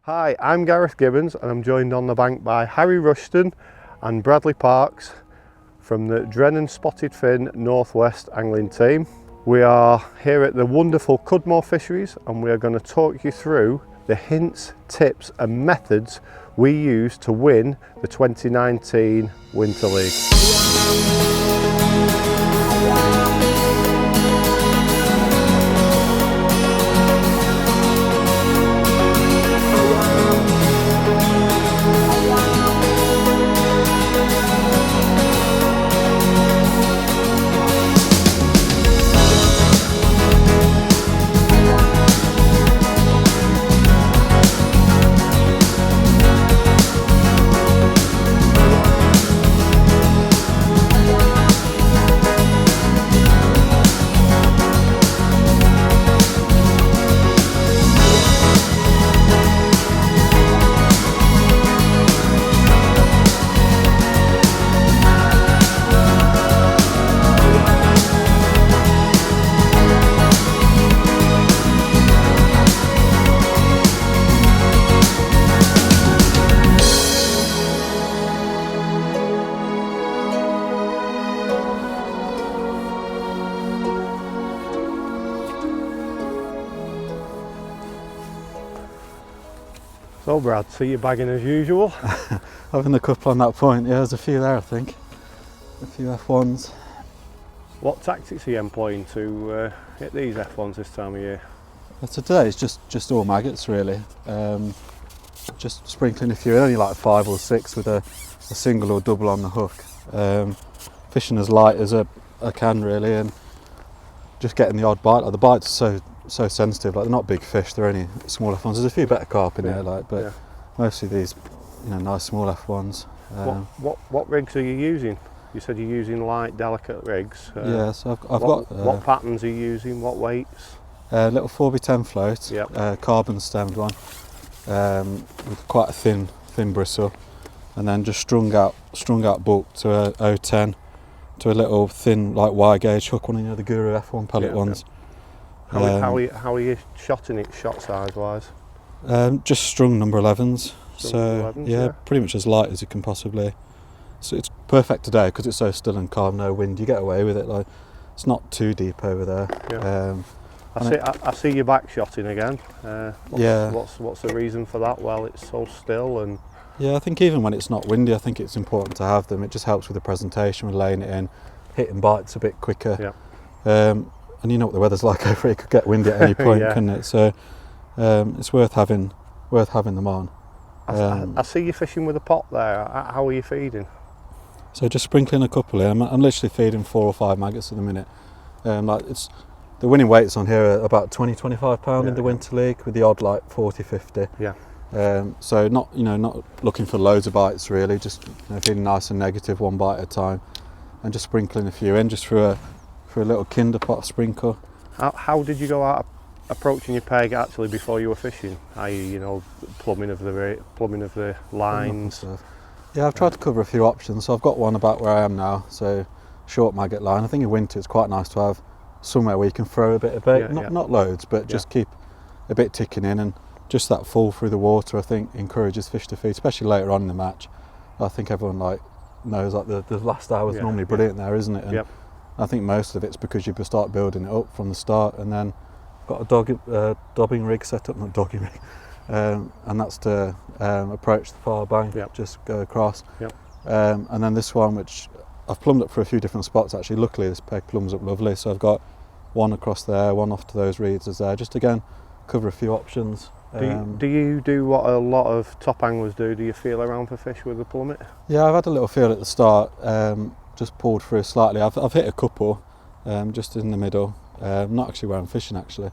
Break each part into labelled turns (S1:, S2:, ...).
S1: Hi, I'm Gareth Gibbons and I'm joined on the bank by Harry Rushton and Bradley Parks from the Drennan Spotted Fin Northwest angling team. We are here at the wonderful Cudmore Fisheries and we are going to talk you through the hints, tips and methods we use to win the 2019 Winter League. So Brad, see you bagging as usual?
S2: Having a couple on that point, yeah, there's a few there I think. A few F1s.
S1: What tactics are you employing to hit these F1s this time of year?
S2: Today it's just all maggots really. Just sprinkling a few, only like 5 or 6 with a single or double on the hook. Fishing as light as I can really, and just getting the odd bite. Like the bites are so sensitive, like they're not big fish, they're only small F1s. There's a few better carp in there, but mostly these, nice small F1s.
S1: What rigs are you using? You said you're using light, delicate rigs.
S2: Yeah, so I've got.
S1: What patterns are you using? What weights?
S2: Little 4x10 float, carbon stemmed one, with quite a thin bristle, and then just strung out bulk to a 010 to a little thin like wide gauge hook, one of the Guru F1 pellet ones.
S1: How are you shotting it, shot size wise?
S2: Just strung number 11s. Pretty much as light as you can possibly. So it's perfect today because it's so still and calm, no wind. You get away with it. Like it's not too deep over there.
S1: Yeah. I see you back shotting again. What's the reason for that? Well, it's so still and.
S2: Yeah, I think even when it's not windy, I think it's important to have them. It just helps with the presentation, with laying it in, hitting bites a bit quicker. Yeah. And you know what the weather's like over here, it could get windy at any point, couldn't it? So it's worth having them on.
S1: I see you fishing with a pot there. How are you feeding?
S2: So just sprinkling a couple in. I'm literally feeding 4 or 5 maggots at the minute. The winning weights on here are about 20-25 pound in the Winter League, with the odd like 40-50. Yeah. So not looking for loads of bites really, just feeding nice and negative, one bite at a time, and just sprinkling a few in just for a little kinder pot sprinkle.
S1: How did you go out approaching your peg actually before you were fishing? i.e. plumbing of the lines?
S2: Yeah, I've tried to cover a few options. So I've got one about where I am now, so short maggot line. I think in winter it's quite nice to have somewhere where you can throw a bit of bait, not loads, but just keep a bit ticking in, and just that fall through the water I think encourages fish to feed, especially later on in the match. I think everyone knows the last hour's normally brilliant there, isn't it? And I think most of it's because you start building it up from the start, and then got a dobbing rig set up, not dogging rig, and that's to approach the far bank, just go across. And then this one, which I've plumbed up for a few different spots actually. Luckily this peg plumbs up lovely, so I've got one across there, one off to those reeds as there, just again cover a few options.
S1: Do you do what a lot of top anglers do? Do you feel around for fish with the plummet?
S2: Yeah, I've had a little feel at the start, just pulled through slightly. I've hit a couple just in the middle, not actually where I'm fishing actually,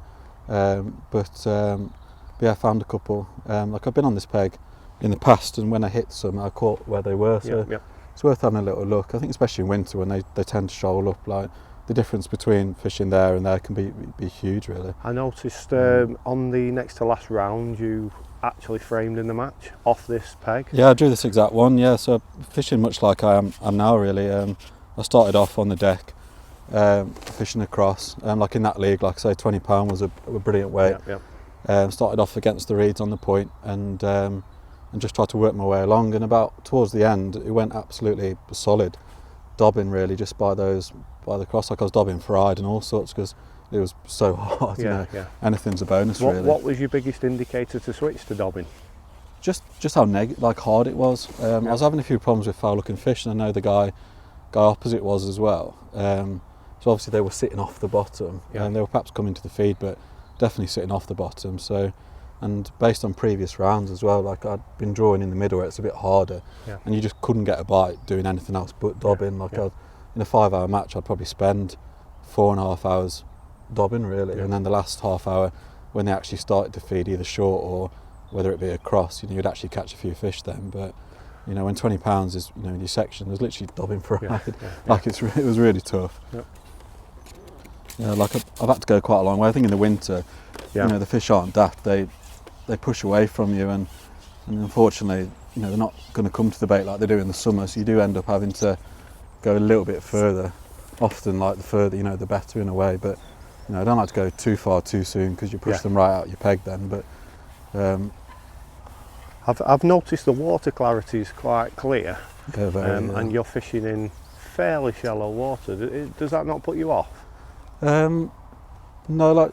S2: but I found a couple. Like I've been on this peg in the past, and when I hit some I caught where they were, so it's worth having a little look. I think especially in winter when they tend to shoal up, like the difference between fishing there and there can be huge really.
S1: I noticed on the next to last round you actually framed in the match off this peg.
S2: Yeah, I drew this exact one, so fishing much like I am now really. I started off on the deck, fishing across. Like in that league, like I say, £20 was a brilliant weight. Started off against the reeds on the point and just tried to work my way along. And about towards the end, it went absolutely solid, dobbing really just by the cross. Like I was dobbing fried and all sorts because it was so hard. Anything's a bonus really.
S1: What was your biggest indicator to switch to dobbing?
S2: Just how hard it was. I was having a few problems with foul looking fish, and I know the guy opposite was as well. So obviously they were sitting off the bottom, and they were perhaps coming to the feed, but definitely sitting off the bottom. So, and based on previous rounds as well, like I'd been drawing in the middle where it's a bit harder, and you just couldn't get a bite doing anything else but dobbing. In a 5-hour match, I'd probably spend 4.5 hours dobbing really, and then the last half hour when they actually started to feed either short or whether it be a cross, you'd actually catch a few fish then. But when £20 is in your section, there's literally dobbing for a ride. It was really tough. Like I've had to go quite a long way. I think in the winter, the fish aren't daft. They push away from you, and unfortunately, they're not going to come to the bait like they do in the summer. So you do end up having to go a little bit further. Often, like the further, the better in a way. But I don't like to go too far too soon because you push them right out your peg then. But
S1: I've noticed the water clarity is quite clear,
S2: and
S1: you're fishing in fairly shallow water. Does that not put you off?
S2: No, like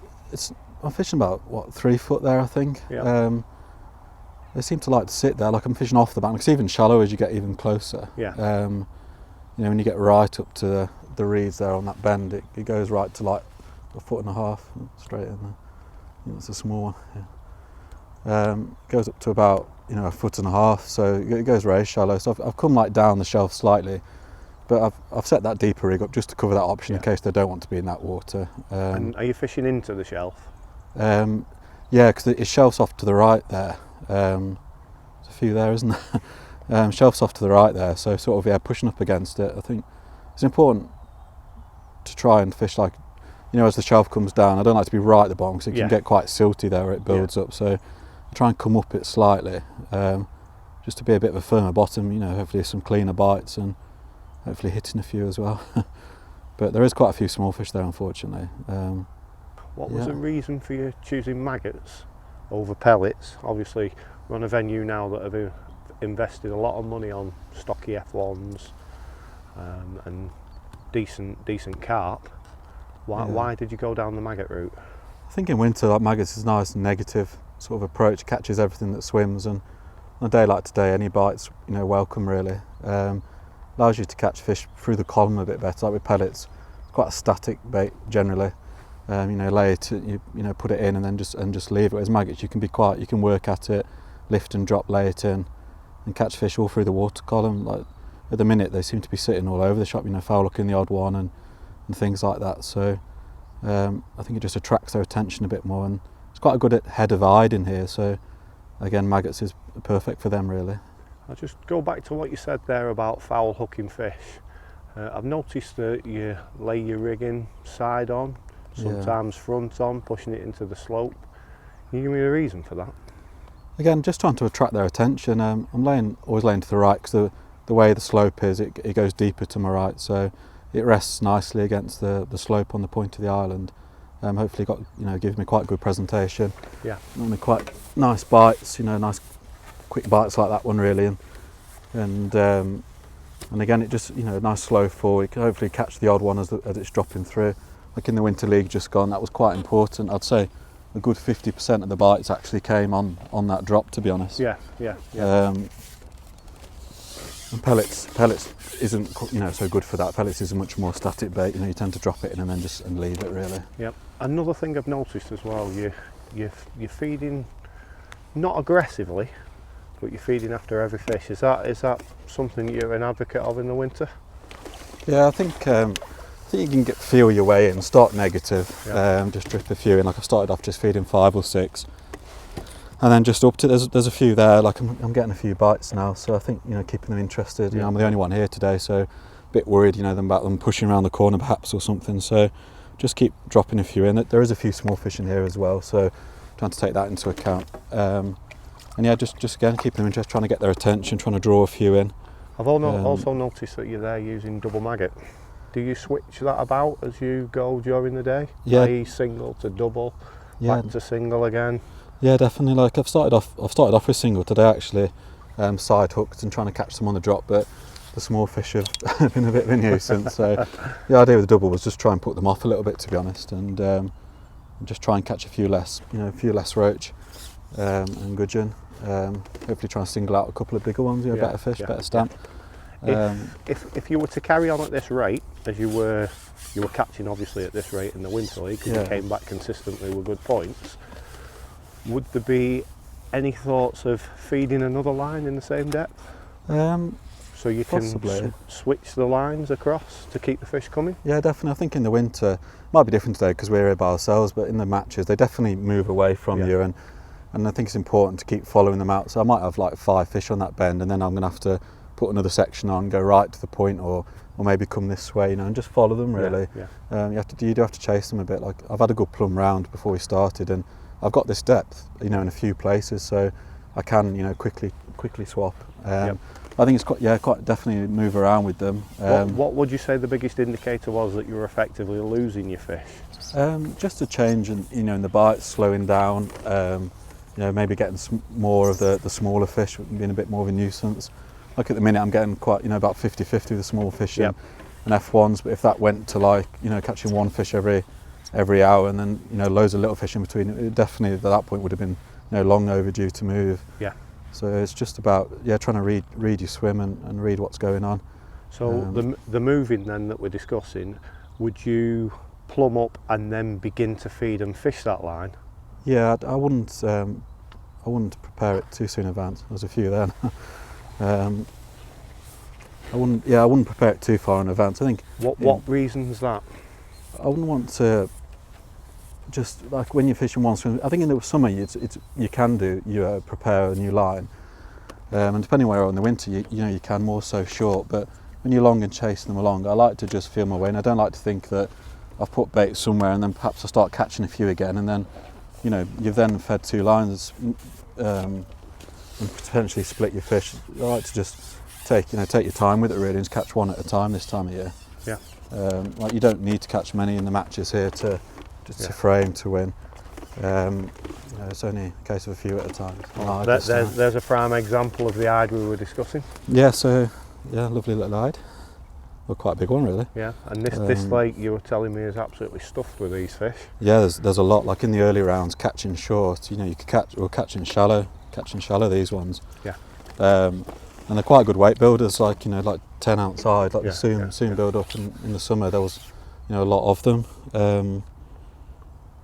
S2: I'm fishing about 3 foot there, I think. They seem to like to sit there. Like I'm fishing off the bank. It's even shallow as you get even closer. When you get right up to the reeds there on that bend, it goes right to like 1.5 foot straight in there. It's a small one. It goes up to about 1.5 foot, so it goes very shallow. So I've come like down the shelf slightly, but I've set that deeper rig up just to cover that option in case they don't want to be in that water.
S1: And are you fishing into the shelf?
S2: Because it shelves off to the right there. There's a few there, isn't there? Shelves off to the right there, so sort of pushing up against it. I think it's important to try and fish like as the shelf comes down. I don't like to be right at the bottom because it can get quite silty there where it builds up. So I try and come up it slightly, just to be a bit of a firmer bottom. Hopefully some cleaner bites and hopefully hitting a few as well. But there is quite a few small fish there, unfortunately.
S1: What was the reason for you choosing maggots over pellets? Obviously, we're on a venue now that have invested a lot of money on stocky F1s and decent carp. Why did you go down the maggot route?
S2: I think in winter, like maggots is a nice negative sort of approach. It catches everything that swims, and on a day like today, any bites welcome really. Allows you to catch fish through the column a bit better. Like with pellets, it's quite a static bait generally. Lay it, put it in and then just leave it. Whereas maggots, you can work at it, lift and drop, lay it in, and catch fish all through the water column. Like at the minute, they seem to be sitting all over the shop. Foul looking the odd one and things like that. So I think it just attracts their attention a bit more, and it's quite a good head of hide in here. So again, maggots is perfect for them really.
S1: I'll just go back to what you said there about foul hooking fish. I've noticed that you lay your rigging side on, sometimes front on, pushing it into the slope. Can you give me a reason for that?
S2: Again, just trying to attract their attention. I'm always laying to the right because the way the slope is, it goes deeper to my right, so it rests nicely against the slope on the point of the island. Hopefully, gives me quite a good presentation. Normally quite nice bites, nice quick bites like that one really, and again it just nice slow fall. You can hopefully catch the odd one as it's dropping through. Like in the winter league just gone, that was quite important. I'd say a good 50% of the bites actually came on that drop, to be honest. And pellets isn't so good for that. Pellets is a much more static bait. You tend to drop it in and then just leave it really.
S1: Another thing I've noticed as well, you're feeding not aggressively, but you're feeding after every fish. Is that something you're an advocate of in the winter?
S2: Yeah, I think you can feel your way in. Start negative, just drip a few in. Like I started off just feeding 5 or 6, and then just up to there's a few there. Like I'm getting a few bites now, so I think keeping them interested. I'm the only one here today, so a bit worried about them pushing around the corner perhaps or something. So just keep dropping a few in. There is a few small fish in here as well, so trying to take that into account. And just again keeping them interested, trying to get their attention, trying to draw a few in.
S1: I've also noticed that you're there using double maggot. Do you switch that about as you go during the day?
S2: Yeah.
S1: i.e. single to double, back to single again?
S2: Yeah, definitely. Like I've started off with single today actually, side hooked and trying to catch them on the drop, but the small fish have been a bit of a nuisance. So the idea with the double was just try and put them off a little bit, to be honest, and just try and catch a few less roach and gudgeon. Hopefully try and single out a couple of bigger ones, better fish, better stamp.
S1: If you were to carry on at this rate, as you were catching obviously at this rate in the Winter League, because you came back consistently with good points, would there be any thoughts of feeding another line in the same depth? So you can switch the lines across to keep the fish coming?
S2: Yeah, definitely. I think in the winter, might be different today because we're here by ourselves, but in the matches they definitely move away from you, and I think it's important to keep following them out. So I might have like 5 fish on that bend, and then I'm going to have to put another section on, go right to the point, or maybe come this way, and just follow them really. You do have to chase them a bit. Like I've had a good plumb round before we started, and I've got this depth, in a few places, so I can, quickly swap. I think it's quite definitely move around with them.
S1: What would you say the biggest indicator was that you were effectively losing your fish?
S2: Just a change in the bites, slowing down. Maybe getting more of the smaller fish, being a bit more of a nuisance. Like at the minute, I'm getting quite about 50-50 with the small fish and F1s. But if that went to catching one fish every hour, and then loads of little fish in between, it definitely at that point would have been long overdue to move.
S1: Yeah.
S2: So it's just about trying to read your swim and read what's going on.
S1: So the moving then that we're discussing, would you plumb up and then begin to feed and fish that line?
S2: Yeah, I wouldn't prepare it too soon in advance. There's a few then. I wouldn't prepare it too far in advance. I think.
S1: What reason's that?
S2: I wouldn't want to. Just like when you're fishing one swim, I think in the summer you can prepare a new line, and depending where you're in the winter, you can more so short. But when you're long and chasing them along, I like to just feel my way, and I don't like to think that I've put bait somewhere and then perhaps I start catching a few again, and then you've then fed 2 lines and potentially split your fish. I like to just take your time with it really, and just catch one at a time this time of year.
S1: Yeah.
S2: You don't need to catch many in the matches here to frame to win. It's only a case of a few at a time.
S1: There's a prime example of the hide we were discussing.
S2: Lovely little hide. Well, quite a big one really.
S1: Yeah, and this lake you were telling me is absolutely stuffed with these fish.
S2: Yeah, there's a lot. Like in the early rounds, catching short, we're catching shallow these ones.
S1: Yeah.
S2: And they're quite good weight builders, like 10 ounce hide. Like soon build up. In the summer there was a lot of them.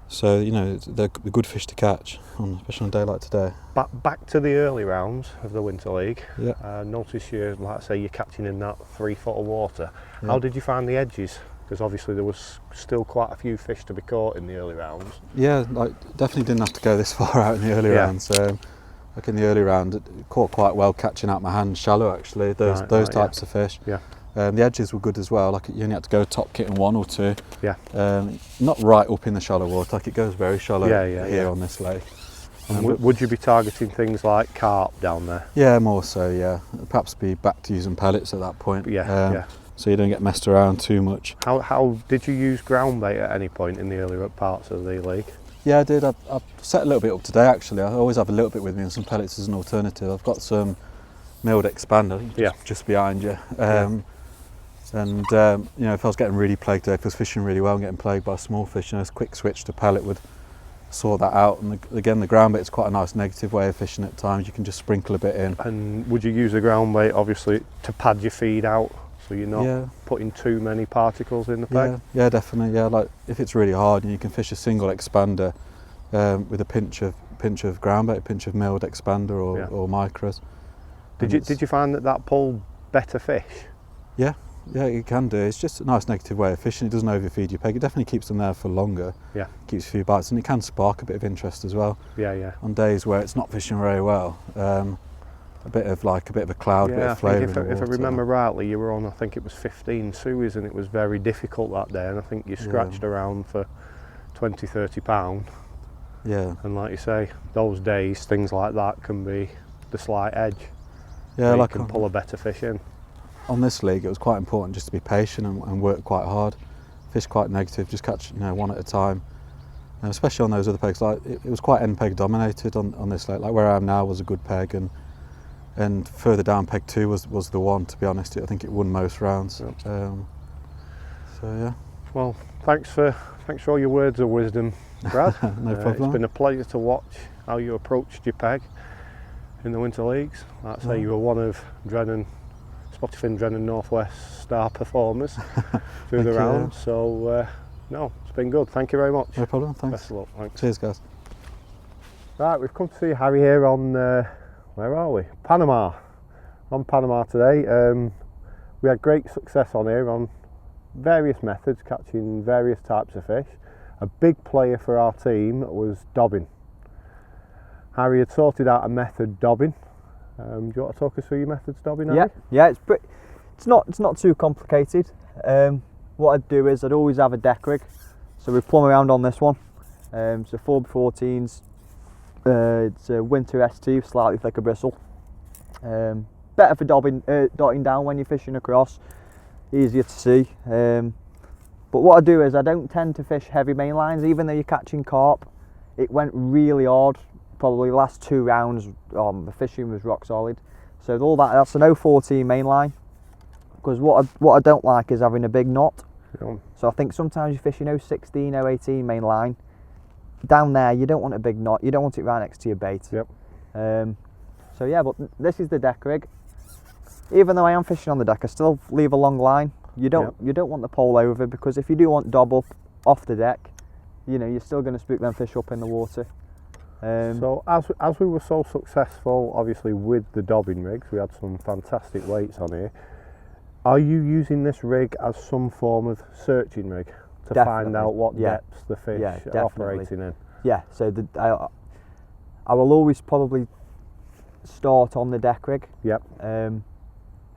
S2: So they're good fish to catch, especially on a day like today.
S1: Back to the early rounds of the Winter League.
S2: Yeah.
S1: Notice you're catching in that 3 foot of water. Yeah. How did you find the edges? Because obviously there was still quite a few fish to be caught in the early rounds.
S2: Yeah, definitely didn't have to go this far out in the early rounds. Like in the early round, it caught quite well catching out my hand shallow actually. Those types of fish.
S1: Yeah.
S2: The edges were good as well. Like you only had to go top kit in 1 or 2.
S1: Yeah.
S2: Not right up in the shallow water. Like it goes very shallow here on this lake.
S1: And would you be targeting things like carp down there?
S2: Yeah, more so. Yeah. Perhaps be back to using pellets at that point. So you don't get messed around too much.
S1: How did you use ground bait at any point in the earlier parts of the league?
S2: Yeah, I did. I set a little bit up today actually. I always have a little bit with me and some pellets as an alternative. I've got some milled expander just behind you. And if I was getting really plagued there, if I was fishing really well and getting plagued by small fish, a quick switch to pellet would sort that out. And again, the ground bait is quite a nice negative way of fishing at times. You can just sprinkle a bit in. And
S1: would you use the ground bait obviously to pad your feed out, so you're not putting too many particles in the peg?
S2: Yeah, definitely. Yeah, like if it's really hard and you can fish a single expander with a pinch of ground bait, a pinch of milled expander or micros.
S1: Did you find that pulled better fish?
S2: Yeah, it can do. It's just a nice negative way of fishing. It doesn't overfeed your peg. It definitely keeps them there for longer. Yeah. Keeps a few bites, and it can spark a bit of interest as well. Yeah. On days where it's not fishing very well, a bit of a cloud, a bit of flavour.
S1: If I remember rightly, you were on, I think it was 15 suis, and it was very difficult that day. And I think you scratched around for 20-30 pound.
S2: Yeah.
S1: And like you say, those days, things like that can be the slight edge.
S2: Yeah,
S1: you can pull a better fish in.
S2: on this league it was quite important just to be patient and work quite hard. Fish quite negative, just catch one at a time. And especially on those other pegs, like it was quite end peg dominated on this lake. Like where I am now was a good peg, and further down peg 2 was the one. To be honest, I think it won most rounds.
S1: Yep.
S2: So yeah.
S1: Well, thanks for all your words of wisdom, Brad.
S2: No problem.
S1: It's been a pleasure to watch how you approached your peg in the winter leagues. Like I say, you were one of Spotted Fin Drennan Northwest star performers through the round. So no, it's been good. Thank you very much.
S2: No problem. Thanks.
S1: Best of luck. Thanks.
S2: Cheers, guys.
S1: Right, we've come to see Harry here on where are we? Panama. On Panama today. We had great success on here on various methods, catching various types of fish. A big player for our team was dobbing. Harry had sorted out a method dobbing. Do you want to talk us through your methods dobbing, Harry?
S3: Yeah. It's not too complicated. What I'd do is I'd always have a deck rig, so we plumb around on this one. So 4x14s. It's a winter ST, slightly thicker bristle. Better for dotting down when you're fishing across. Easier to see. But what I do is I don't tend to fish heavy main lines, even though you're catching carp. It went really hard. Probably the last 2 rounds, the fishing was rock solid. So all that's an 014 main line. Because what I don't like is having a big knot.
S1: Yeah.
S3: So I think sometimes you're fishing 016, 018 main line. Down there, you don't want a big knot. You don't want it right next to your bait.
S1: Yep.
S3: So yeah, but this is the deck rig. Even though I am fishing on the deck, I still leave a long line. You don't want the pole over, because if you do want dob up off the deck, you're still going to spook them fish up in the water.
S1: So as we were so successful, obviously with the dobbing rigs, we had some fantastic weights on here. Are you using this rig as some form of searching rig to find out what depths the fish are operating in?
S3: Yeah. So I will always probably start on the deck rig.
S1: Yep.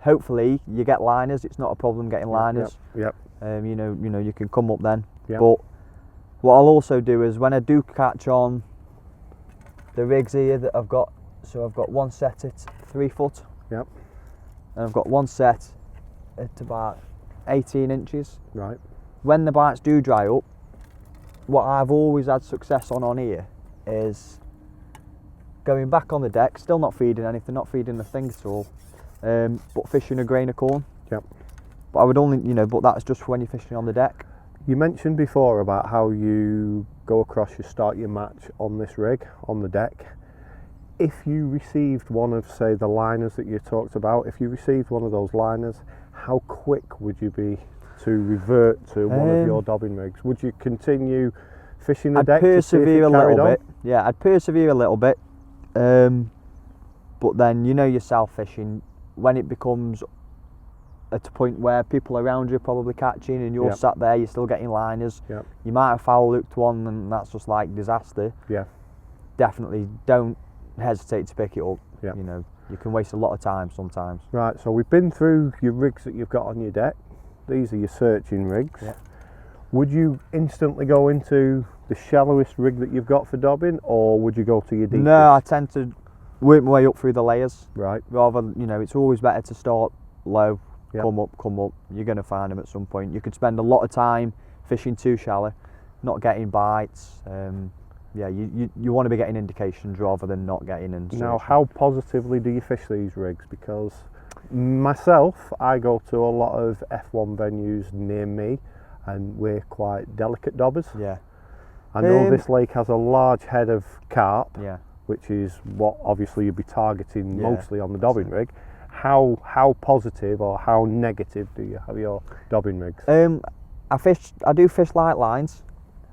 S3: Hopefully you get liners. It's not a problem getting liners.
S1: Yep.
S3: You can come up then.
S1: Yep.
S3: But what I'll also do is when I do catch on the rigs here that I've got, so I've got one set at 3 foot.
S1: Yep.
S3: And I've got one set at about 18 inches.
S1: Right.
S3: When the bites do dry up, what I've always had success on here is going back on the deck, still not feeding anything, not feeding the thing at all, but fishing a grain of corn.
S1: Yep.
S3: But I would only, but that's just when you're fishing on the deck.
S1: You mentioned before about how you go across, you start your match on this rig, on the deck. If you received one of, say, the liners that you talked about, if you received one of those liners, how quick would you be to revert to one of your dobbing rigs? Would you continue fishing the deck to see if it carried on?
S3: Yeah, I'd persevere a little bit. But then yourself fishing, when it becomes at a point where people around you are probably catching and you're sat there, you're still getting liners.
S1: Yep.
S3: You might have foul hooked one and that's just like disaster.
S1: Yeah.
S3: Definitely don't hesitate to pick it up.
S1: Yep.
S3: You can waste a lot of time sometimes.
S1: Right, so we've been through your rigs that you've got on your deck. These are your searching rigs.
S3: Yep.
S1: Would you instantly go into the shallowest rig that you've got for dobbing, or would you go to your deepest?
S3: No, I tend to work my way up through the layers.
S1: Right.
S3: Rather, it's always better to start low.
S1: Yep.
S3: Come up, you're going to find them at some point. You could spend a lot of time fishing too shallow, not getting bites. You want to be getting indications rather than not getting. And
S1: now, how positively do you fish these rigs? Because myself, I go to a lot of F1 venues near me, and we're quite delicate dobbers.
S3: Yeah.
S1: I know this lake has a large head of carp, which is what obviously you'd be targeting mostly on the dobbing rig. How positive or how negative do you have your dobbing rigs?
S3: I do fish light lines.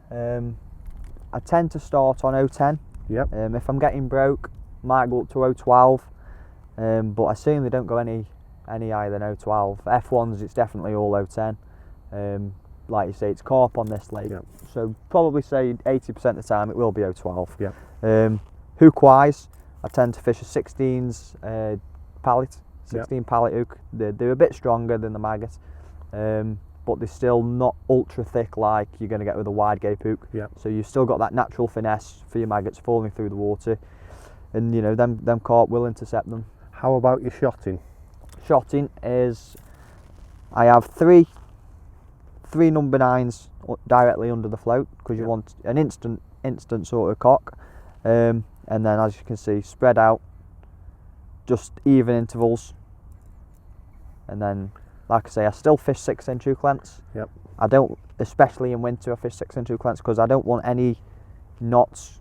S3: I tend to start on 010.
S1: Yep.
S3: If I'm getting broke, might go up to 012. But I certainly don't go any higher than 012. F1s, it's definitely all 010. Like you say, it's carp on this lake.
S1: Yep.
S3: So probably say 80% of the time it will be 012.
S1: Yep.
S3: Hook wise, I tend to fish a 16s pallet. 16 pallet hook. They're a bit stronger than the maggot, but they're still not ultra thick like you're going to get with a wide gape hook.
S1: Yep.
S3: So you've still got that natural finesse for your maggots falling through the water, and them carp will intercept them.
S1: How about your shotting?
S3: Shotting is I have three number 9s directly under the float, because you want an instant sort of cock, and then as you can see, spread out, just even intervals, and then like I say, I still fish 6-inch hook lengths.
S1: Yep.
S3: I don't, especially in winter, I fish 6-inch hook lengths because I don't want any knots,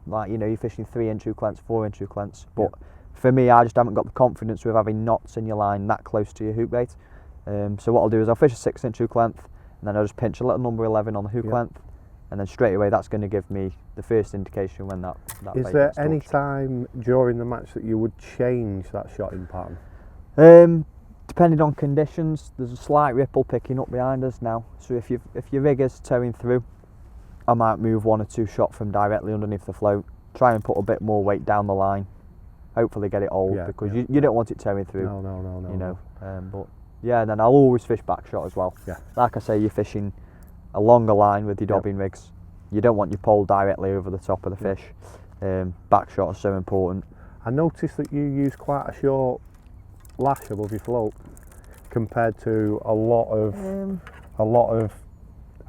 S3: like, you know, you're fishing 3-inch hook lengths, 4-inch hook lengths, but for me, I just haven't got the confidence with having knots in your line that close to your hook bait. So what I'll do is I'll fish a 6-inch hook length, and then I'll just pinch a little number 11 on the hook length, and then straight away that's going to give me the first indication when that
S1: Is
S3: bait
S1: there
S3: gets
S1: any
S3: touched.
S1: time during the match that you would change that shotting pattern?
S3: Depending on conditions, there's a slight ripple picking up behind us now, so if your rigger's towing through, I might move 1 or 2 shot from directly underneath the float, try and put a bit more weight down the line, hopefully get it old, because you don't want it towing through.
S1: No.
S3: You know, but yeah, and then I'll always fish back shot as well.
S1: Yeah.
S3: Like I say, you're fishing a longer line with your dobbing rigs. You don't want your pole directly over the top of the fish. Back shot is so important.
S1: I noticed that you use quite a short lash above your float compared to a lot of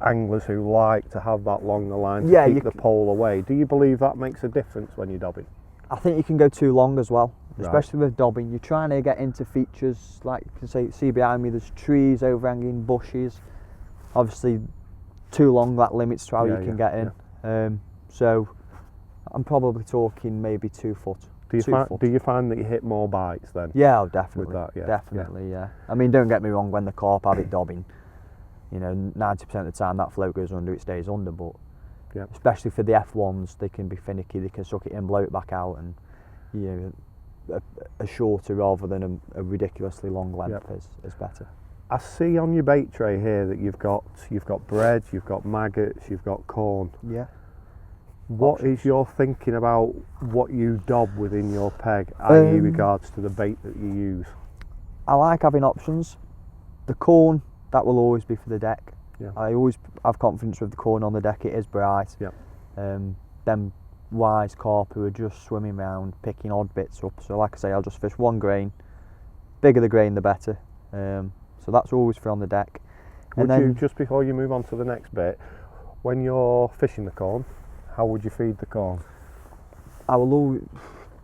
S1: anglers who like to have that longer line to keep the pole away. Do you believe that makes a difference when you're dobbing?
S3: I think you can go too long as well, especially with dobbing. You're trying to get into features, like you can see behind me, there's trees, overhanging bushes. Obviously, too long, that limits to how you can get in. So I'm probably talking maybe 2 foot.
S1: Do you find that you hit more bites then?
S3: Yeah, definitely.
S1: With that,
S3: definitely. I mean, don't get me wrong. When the carp have it dobbing, you know, 90% of the time that float goes under, it stays under. But especially for the F1s, they can be finicky. They can suck it in, blow it back out, and you know, a shorter rather than a ridiculously long length is better.
S1: I see on your bait tray here that you've got bread, you've got maggots, you've got corn.
S3: Yeah.
S1: What is your thinking about what you dob within your peg, i.e. regards to the bait that you use?
S3: I like having options. The corn, that will always be for the deck.
S1: Yeah.
S3: I always have confidence with the corn on the deck. It is bright.
S1: Yeah.
S3: Them wise carp who are just swimming around picking odd bits up. So like I say, I'll just fish 1 grain. Bigger the grain, the better. So that's always for on the deck.
S1: Would you, just before you move on to the next bit, when you're fishing the corn, how would you feed the corn?
S3: I will always,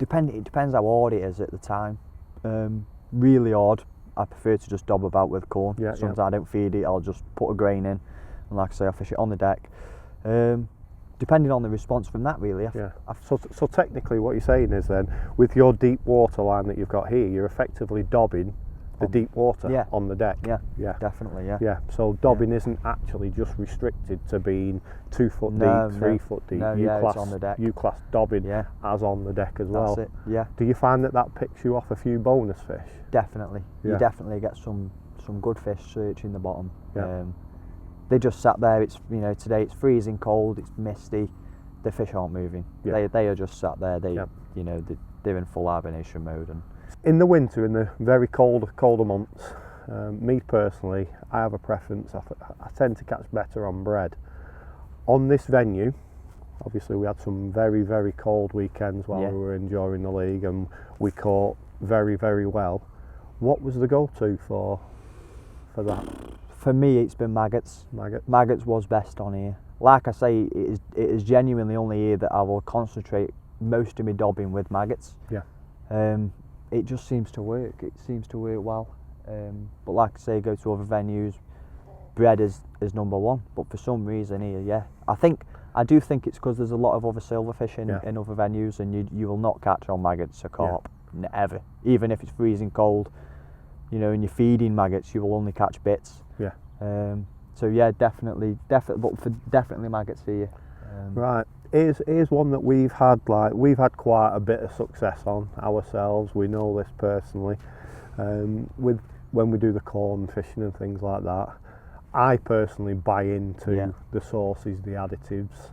S3: it depends how hard it is at the time. Really hard, I prefer to just dob about with corn. Sometimes I don't feed it, I'll just put a grain in, and like I say, I'll fish it on the deck. Depending on the response from that, really.
S1: So technically what you're saying is then, with your deep water line that you've got here, you're effectively dobbing the deep water on the deck.
S3: Yeah, definitely.
S1: So dobbing isn't actually just restricted to being 2 foot deep, 3 foot deep.
S3: No, it's on the deck.
S1: You class dobbing as on the deck as well.
S3: That's it. Yeah.
S1: Do you find that picks you off a few bonus fish?
S3: Definitely. You definitely get some good fish searching the bottom.
S1: Yeah.
S3: They just sat there. It's, you know, today it's freezing cold. It's misty. The fish aren't moving.
S1: Yeah.
S3: They are just sat there. You know, they're in full hibernation mode. And
S1: in the winter, in the very colder months, me personally, I have a preference. I tend to catch better on bread. On this venue, obviously we had some very, very cold weekends while we were enjoying the league, and we caught very, very well. What was the go-to for that?
S3: For me, it's been maggots. Maggots was best on here. Like I say, it is genuinely only here that I will concentrate most of my dobbing with maggots.
S1: Yeah.
S3: It just seems to work. It seems to work well. But like I say, go to other venues, bread is number 1. But for some reason here, I do think it's because there's a lot of other silverfish in other venues, and you will not catch on maggots or carp, ever. Even if it's freezing cold, you know, and you're feeding maggots, you will only catch bits.
S1: Yeah.
S3: So yeah, definitely maggots here.
S1: Right. Here's one that we've had quite a bit of success on ourselves. We know this personally. With when we do the corn fishing and things like that, I personally buy into the sauces, the additives.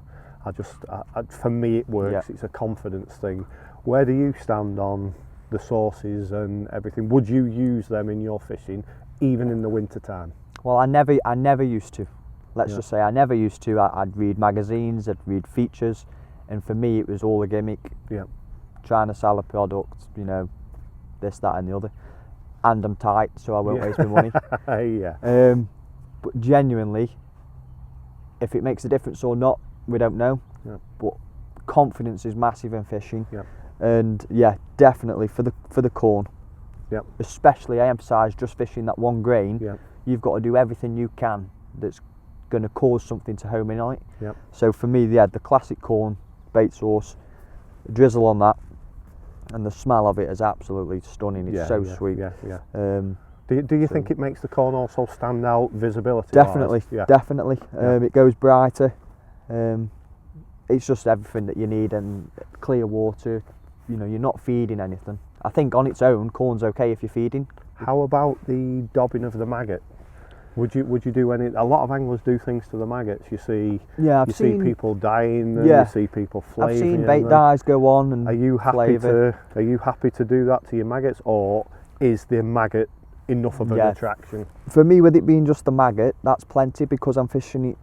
S1: For me it works. It's a confidence thing. Where do you stand on the sauces and everything? Would you use them in your fishing, even in the winter time?
S3: Well, I never used to. Let's just say I never used to. I'd read magazines, I'd read features, and for me it was all a gimmick.
S1: Yeah.
S3: Trying to sell a product, you know, this, that and the other. and I'm tight, so I won't waste my money.
S1: Yeah.
S3: But genuinely, if it makes a difference or not, we don't know.
S1: Yeah.
S3: But confidence is massive in fishing.
S1: Yeah.
S3: And yeah, definitely for the corn.
S1: Yep.
S3: Especially, I emphasise just fishing that one grain.
S1: Yep.
S3: You've got to do everything you can that's going to cause something to home in on it.
S1: Yep.
S3: So for me, yeah, the classic corn bait sauce, drizzle on that, and the smell of it is absolutely stunning. It's so sweet.
S1: Yeah, yeah. Do you think it makes the corn also stand out visibility?
S3: Definitely,
S1: yeah.
S3: definitely. It goes brighter. It's just everything that you need, and clear water. You know, you're not feeding anything. I think on its own, corn's okay if you're feeding.
S1: How about the dobbing of the maggot? Would you do any? A lot of anglers do things to the maggots. You see,
S3: I've
S1: seen
S3: see
S1: people dyeing them.
S3: Yeah.
S1: You see people flavouring
S3: I've seen
S1: them.
S3: bait dyes go on and
S1: Are you happy
S3: flavour.
S1: Are you happy to do that to your maggots, or is the maggot enough of an attraction?
S3: For me, with it being just the maggot, that's plenty because I'm fishing it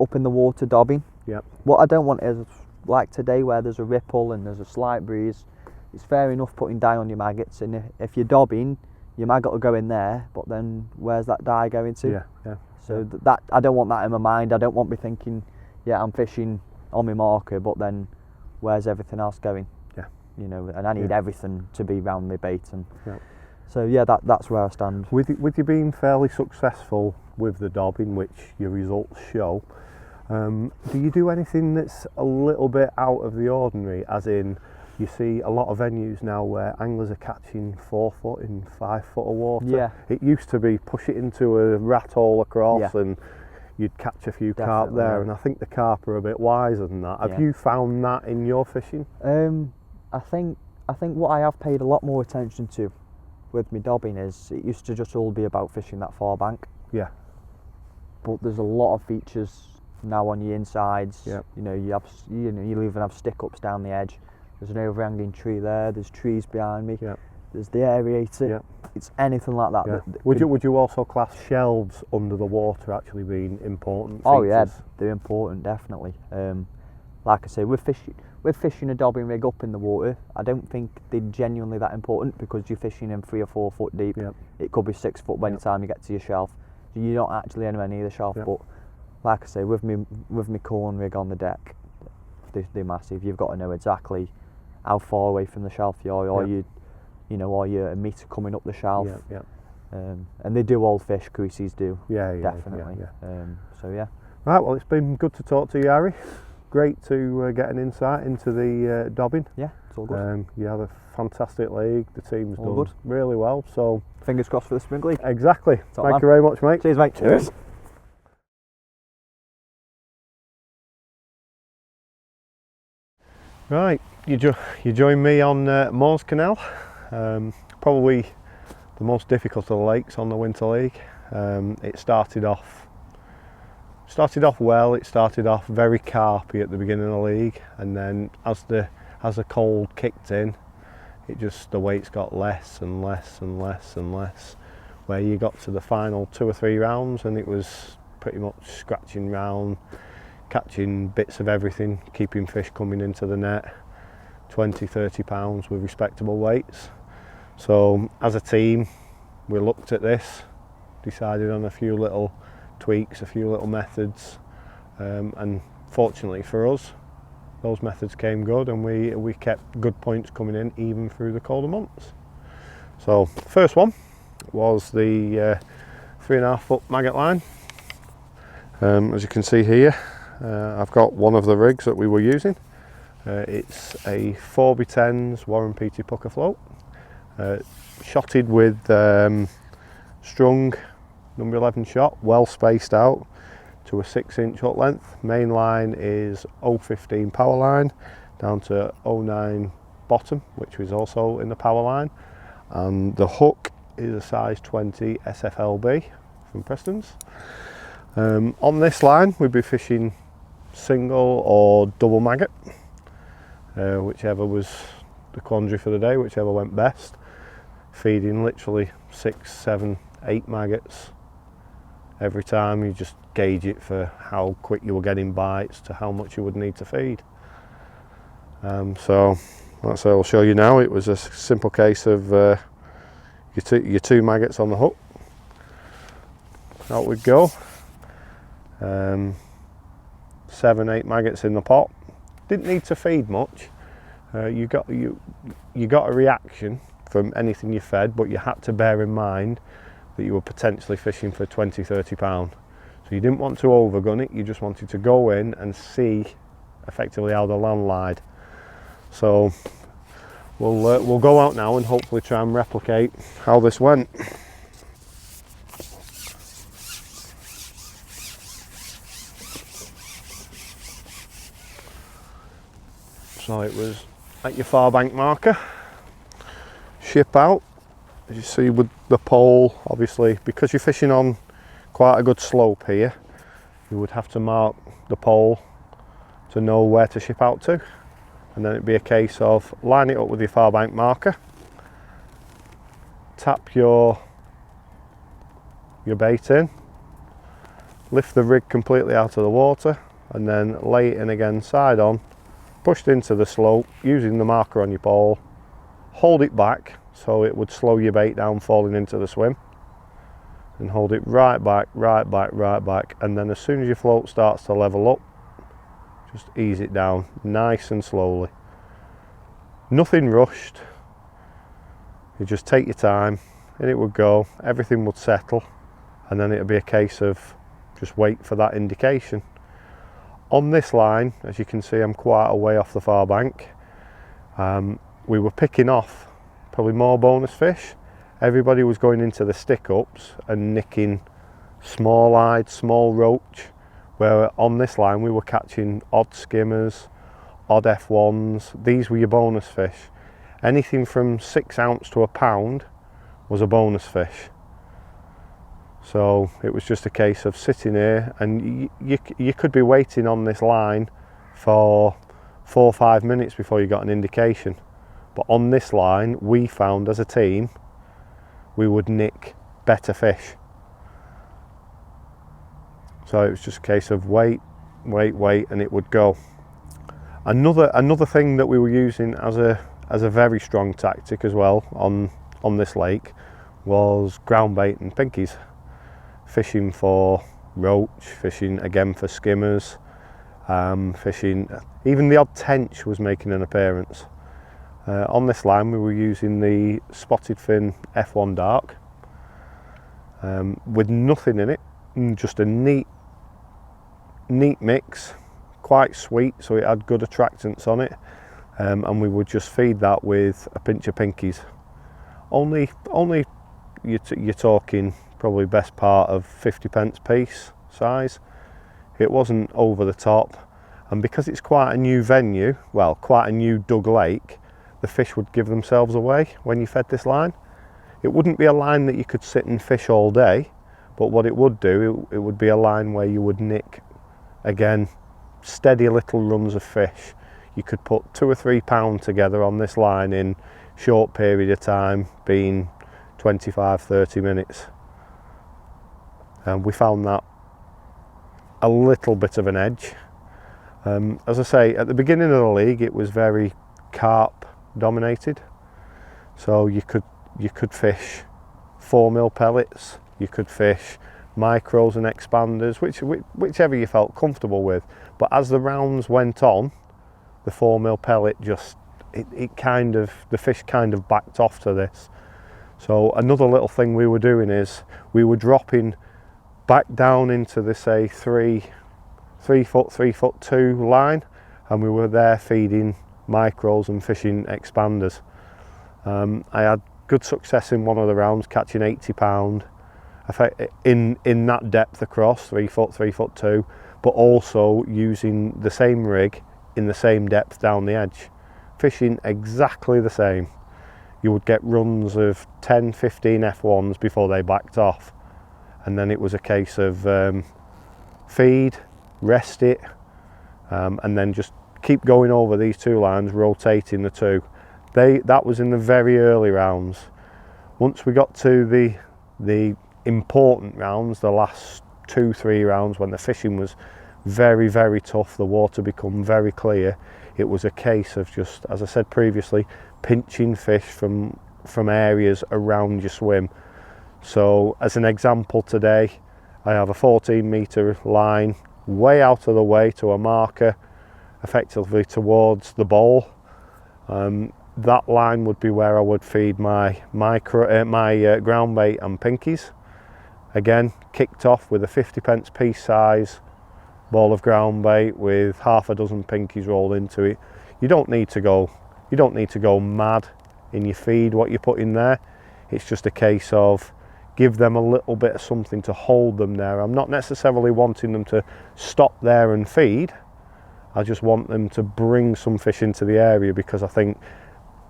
S3: up in the water dobbing.
S1: Yep.
S3: What I don't want is like today where there's a ripple and there's a slight breeze. It's fair enough putting dye on your maggots, and if you're dobbing, your maggot will go in there, but then where's that dye going to?
S1: Yeah.
S3: So that I don't want that in my mind. I don't want me thinking, yeah, I'm fishing on my marker, but then where's everything else going?
S1: Yeah.
S3: You know, and I need everything to be round my bait, and
S1: Yeah.
S3: so yeah, that's where I stand.
S1: With you being fairly successful with the dobbing, which your results show, do you do anything that's a little bit out of the ordinary? As in, you see a lot of venues now where anglers are catching 4 foot in 5 foot of water.
S3: Yeah.
S1: It used to be push it into a rat hole across and you'd catch a few carp there, and I think the carp are a bit wiser than that. Have you found that in your fishing?
S3: I think what I have paid a lot more attention to with my dobbing is it used to just all be about fishing that far bank.
S1: Yeah.
S3: But there's a lot of features now on your insides.
S1: Yeah.
S3: You know, you'll even have stick ups down the edge. There's an overhanging tree there. There's trees behind me.
S1: Yeah.
S3: There's the aerator.
S1: Yeah.
S3: It's anything like that.
S1: Yeah.
S3: that
S1: Would you also class shelves under the water actually being important features?
S3: Oh yeah, they're important, definitely. Like I say, with fishing a dobbing rig up in the water, I don't think they're genuinely that important because you're fishing in 3 or 4 foot deep.
S1: Yeah.
S3: It could be 6 foot by the time you get to your shelf. So you're not actually anywhere near the shelf.
S1: Yeah.
S3: But like I say, with me corn rig on the deck, they're massive. You've got to know exactly how far away from the shelf you are, or are you a metre coming up the shelf?
S1: Yeah.
S3: And they do all fish, creases do.
S1: Yeah,
S3: definitely.
S1: Yeah.
S3: So yeah.
S1: Right, well, it's been good to talk to you, Harry. Great to get an insight into the dobbing.
S3: Yeah, it's all good.
S1: You have a fantastic league. The team's
S3: All
S1: done
S3: good.
S1: really well. So
S3: Fingers crossed for the spring league.
S1: exactly.
S3: Top
S1: Thank
S3: man.
S1: you very much, mate.
S3: Cheers, mate.
S1: Cheers. Right, you join me on Moores Canal, probably the most difficult of the lakes on the Winter League. It started off well. It started off very carpy at the beginning of the league, and then as the cold kicked in, the weights got less and less and less and less. Where you got to the final 2 or 3 rounds, and it was pretty much scratching round, catching bits of everything, keeping fish coming into the net, 20-30 pounds with respectable weights. So as a team, we looked at this, decided on a few little tweaks, a few little methods, and fortunately for us, those methods came good, and we kept good points coming in even through the colder months. So first one was the 3.5 foot maggot line. As you can see here, I've got one of the rigs that we were using. It's a 4x10s Warren Peaty pucker float, shotted with strung number 11 shot, well spaced out to a 6-inch hook length. Main line is 015 power line down to 09 bottom, which was also in the power line, and the hook is a size 20 SFLB from Preston's. On this line we'd be fishing single or double maggot, whichever was the quandary for the day, whichever went best. Feeding literally 6, 7, 8 maggots every time. You just gauge it for how quick you were getting bites to how much you would need to feed. So that's what I'll show you now. It was a simple case of your two maggots on the hook. Out we go. 7, 8 maggots in the pot. Didn't need to feed much. You got a reaction from anything you fed, but you had to bear in mind that you were potentially fishing for 20-30 pound. So you didn't want to overgun it, you just wanted to go in and see effectively how the land lied. So we'll go out now and hopefully try and replicate how this went. So it was at your far bank marker, ship out. As you see with the pole, obviously because you're fishing on quite a good slope here, you would have to mark the pole to know where to ship out to, and then it'd be a case of line it up with your far bank marker, tap your bait in, lift the rig completely out of the water, and then lay it in again side on, pushed into the slope using the marker on your pole, hold it back so it would slow your bait down falling into the swim, and hold it right back, right back, right back, and then as soon as your float starts to level up, just ease it down nice and slowly. Nothing rushed, you just take your time and it would go, everything would settle, and then it would be a case of just wait for that indication. On this line, as you can see, I'm quite a way off the far bank. We were picking off probably more bonus fish. Everybody was going into the stick ups and nicking small-eyed, small roach, where on this line we were catching odd skimmers, odd F1s. These were your bonus fish. Anything from 6 ounce to a pound was a bonus fish. So it was just a case of sitting here, and you could be waiting on this line for 4 or 5 minutes before you got an indication. But on this line, we found as a team, we would nick better fish. So it was just a case of wait, and it would go. Another thing that we were using as a very strong tactic as well on this lake was ground bait and pinkies. Fishing for roach, fishing again for skimmers, fishing, even the odd tench was making an appearance. On this line we were using the Spotted Fin F1 Dark with nothing in it, just a neat mix, quite sweet, so it had good attractants on it, and we would just feed that with a pinch of pinkies. Only you're talking probably best part of 50p piece size. It wasn't over the top, and because it's quite a new venue, well, quite a new dug lake, the fish would give themselves away when you fed this line. It wouldn't be a line that you could sit and fish all day, but what it would do, it would be a line where you would nick, again, steady little runs of fish. You could put 2 or 3 pound together on this line in short period of time, being 25-30 minutes. And we found that a little bit of an edge. As I say, at the beginning of the league it was very carp dominated, so you could fish 4mm pellets, you could fish micros and expanders, whichever you felt comfortable with. But as the rounds went on, the 4mm pellet just the fish kind of backed off to this. So another little thing we were doing is we were dropping back down into the, say, 3 foot, 3'2" line, and we were there feeding micros and fishing expanders. I had good success in one of the rounds, catching 80 pound in that depth across, 3 foot, 3'2", but also using the same rig in the same depth down the edge, fishing exactly the same. You would get runs of 10, 15 F1s before they backed off, and then it was a case of feed, rest it, and then just keep going over these 2 lines, rotating the 2. That was in the very early rounds. Once we got to the important rounds, the last 2-3 rounds, when the fishing was very, very tough, the water become very clear, it was a case of just, as I said previously, pinching fish from from areas around your swim. So as an example today, I have a 14 metre line way out of the way to a marker, effectively towards the bowl. That line would be where I would feed my ground bait and pinkies. Again, kicked off with a 50p piece size ball of ground bait with half a dozen pinkies rolled into it. You don't need to go mad in your feed, what you put in there. It's just a case of give them a little bit of something to hold them there. I'm not necessarily wanting them to stop there and feed. I just want them to bring some fish into the area, because I think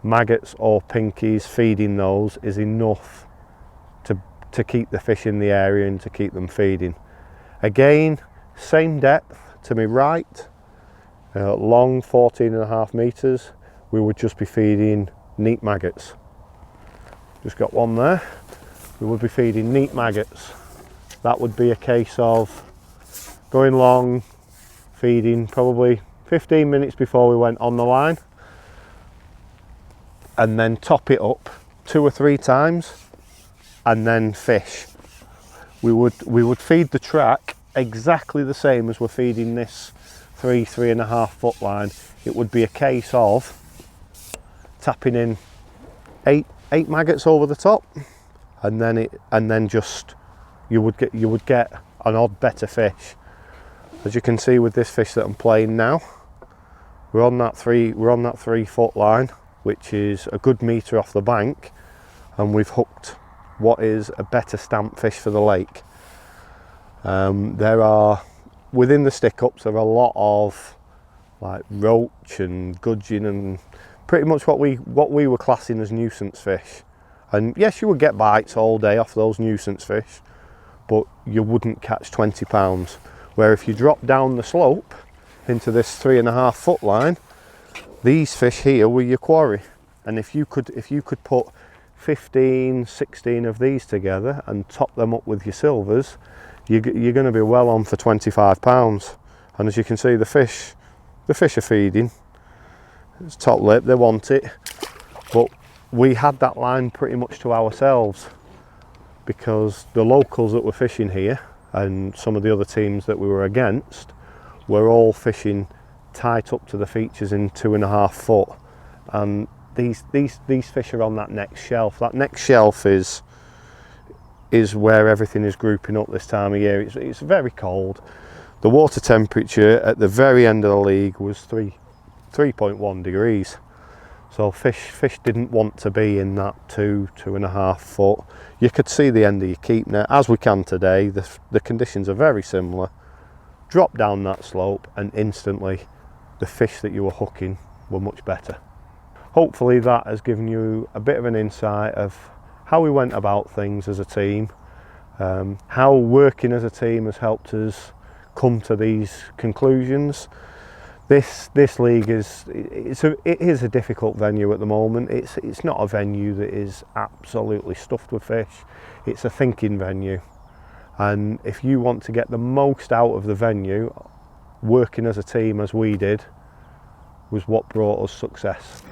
S1: maggots or pinkies, feeding those is enough to keep the fish in the area and to keep them feeding. Again, same depth to me right, long 14.5 metres. We would just be feeding neat maggots. Just got one there. We would be feeding neat maggots. That would be a case of going long, feeding probably 15 minutes before we went on the line, and then top it up 2 or 3 times and then fish. We would feed the track exactly the same as we're feeding this 3.5 foot line. It would be a case of tapping in eight maggots over the top, and then just you would get an odd better fish. As you can see with this fish that I'm playing now, we're on that 3 foot line, which is a good metre off the bank, and we've hooked what is a better stamp fish for the lake. There are, within the stick-ups, there are a lot of like roach and gudgeon and pretty much what we were classing as nuisance fish. And yes, you would get bites all day off those nuisance fish, but you wouldn't catch 20 pounds. Where if you drop down the slope into this 3.5 foot line, these fish here were your quarry. And if you could put 15, 16 of these together and top them up with your silvers, you're going to be well on for 25 pounds. And as you can see, the fish are feeding. It's top lip, they want it. But we had that line pretty much to ourselves, because the locals that were fishing here and some of the other teams that we were against were all fishing tight up to the features in 2.5 foot. And these fish are on that next shelf. That next shelf is where everything is grouping up this time of year. It's very cold. The water temperature at the very end of the league was 3.1 degrees. So fish didn't want to be in that 2.5 foot. You could see the end of your keep net, as we can today. The conditions are very similar. Drop down that slope and instantly the fish that you were hooking were much better. Hopefully that has given you a bit of an insight of how we went about things as a team, how working as a team has helped us come to these conclusions. This league is a difficult venue at the moment. It's not a venue that is absolutely stuffed with fish. It's a thinking venue, and if you want to get the most out of the venue, working as a team as we did was what brought us success.